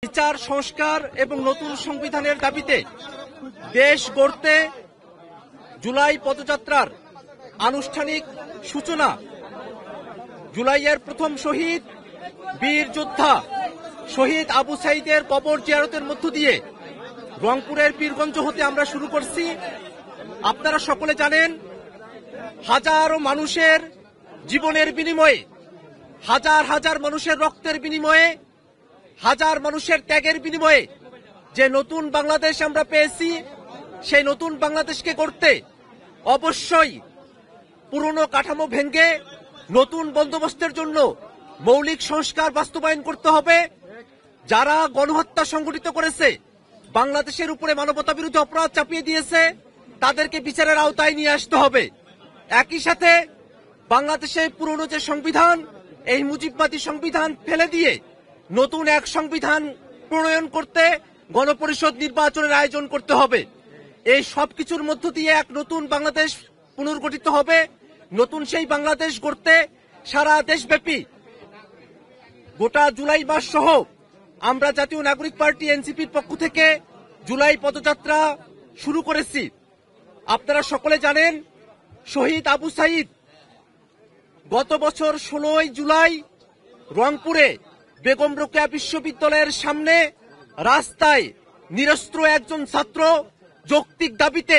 বিচার সংস্কার এবং নতুন সংবিধানের দাবিতে দেশ গড়তে জুলাই পদযাত্রার আনুষ্ঠানিক সূচনা। জুলাইয়ের প্রথম শহীদ বীর যোদ্ধা শহীদ আবু সাঈদের কবর জিয়ারতের মধ্য দিয়ে রংপুরের পীরগঞ্জ হতে আমরা শুরু করছি। আপনারা সকলে জানেন, হাজারো মানুষের জীবনের বিনিময়ে, হাজার হাজার মানুষের রক্তের বিনিময়ে, হাজার মানুষের ত্যাগের বিনিময়ে যে নতুন বাংলাদেশ আমরা পেয়েছি, সেই নতুন বাংলাদেশকে করতে অবশ্যই পুরনো কাঠামো ভেঙে নতুন বন্দোবস্তের জন্য মৌলিক সংস্কার বাস্তবায়ন করতে হবে। যারা গণহত্যা সংগঠিত করেছে, বাংলাদেশের উপরে মানবতা বিরোধী অপরাধ চাপিয়ে দিয়েছে, তাদেরকে বিচারের আওতায় নিয়ে আসতে হবে। একই সাথে বাংলাদেশের পুরনো যে সংবিধান, এই মুজিববাদী সংবিধান ফেলে দিয়ে নতুন এক সংবিধান প্রণয়ন করতে গণপরিষদ নির্বাচনের আয়োজন করতে হবে। এই সবকিছুর মধ্য দিয়ে এক নতুন বাংলাদেশ পুনর্গঠিত হবে। নতুন সেই বাংলাদেশ গড়তে সারা দেশব্যাপী গোটা জুলাই মাস সহ আমরা জাতীয় নাগরিক পার্টি এনসিপির পক্ষ থেকে জুলাই পদযাত্রা শুরু করেছি। আপনারা সকলে জানেন, শহীদ আবু সাঈদ গত বছর 16 জুলাই রংপুরে বেগম রোকেয়া বিশ্ববিদ্যালয়ের সামনে রাস্তায় নিরস্ত্র একজন ছাত্র যৌক্তিক দাবিতে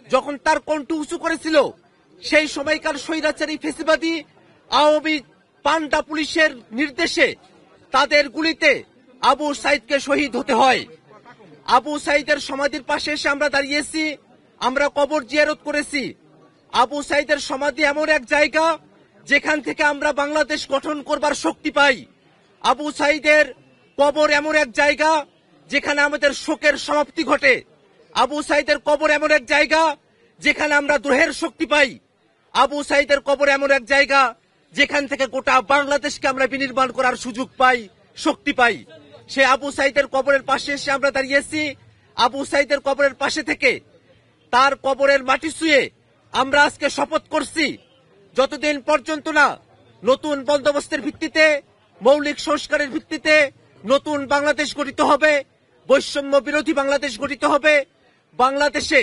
যখন তার কণ্ঠ উঁচু করেছিল, সেই সময়কার স্বৈরাচারী ফ্যাসিবাদী আওয়ামী পান্ডা পুলিশের নির্দেশে তাদের গুলিতে আবু সাঈদকে শহীদ হতে হয়। আবু সাঈদের সমাধির পাশে এসে আমরা দাঁড়িয়েছি, আমরা কবর জিয়ারত করেছি। আবু সাঈদের সমাধি এমন এক জায়গা যেখান থেকে আমরা বাংলাদেশ গঠন করবার শক্তি পাই। আবু সাঈদের কবর এমন এক জায়গা যেখানে আমাদের শোকের সমাপ্তি ঘটে। আবু সাঈদের কবর এমন এক জায়গা যেখানে আমরা দ্রোহের শক্তি পাই। আবু সাঈদের কবর এমন এক জায়গা যেখান থেকে গোটা বাংলাদেশকে আমরা বিনির্মাণ করার সুযোগ পাই, শক্তি পাই। সে আবু সাঈদের কবরের পাশে এসে আমরা দাঁড়িয়েছি। আবু সাঈদের কবরের পাশে থেকে তার কবরের মাটি ছুঁয়ে আমরা আজকে শপথ করছি, যতদিন পর্যন্ত না নতুন বন্দোবস্তের ভিত্তিতে, মৌলিক সংস্কারের ভিত্তিতে নতুন বাংলাদেশ গঠিত হবে, বৈষম্য বিরোধী বাংলাদেশ গঠিত হবে, বাংলাদেশে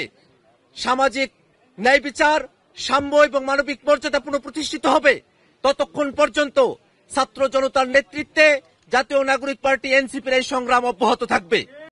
সামাজিক ন্যায় বিচার, সাম্য এবং মানবিক মর্যাদা পুনঃপ্রতিষ্ঠিত হবে, ততক্ষণ পর্যন্ত ছাত্র জনতার নেতৃত্বে জাতীয় নাগরিক পার্টি এনসিপির এই সংগ্রাম অব্যাহত থাকবে।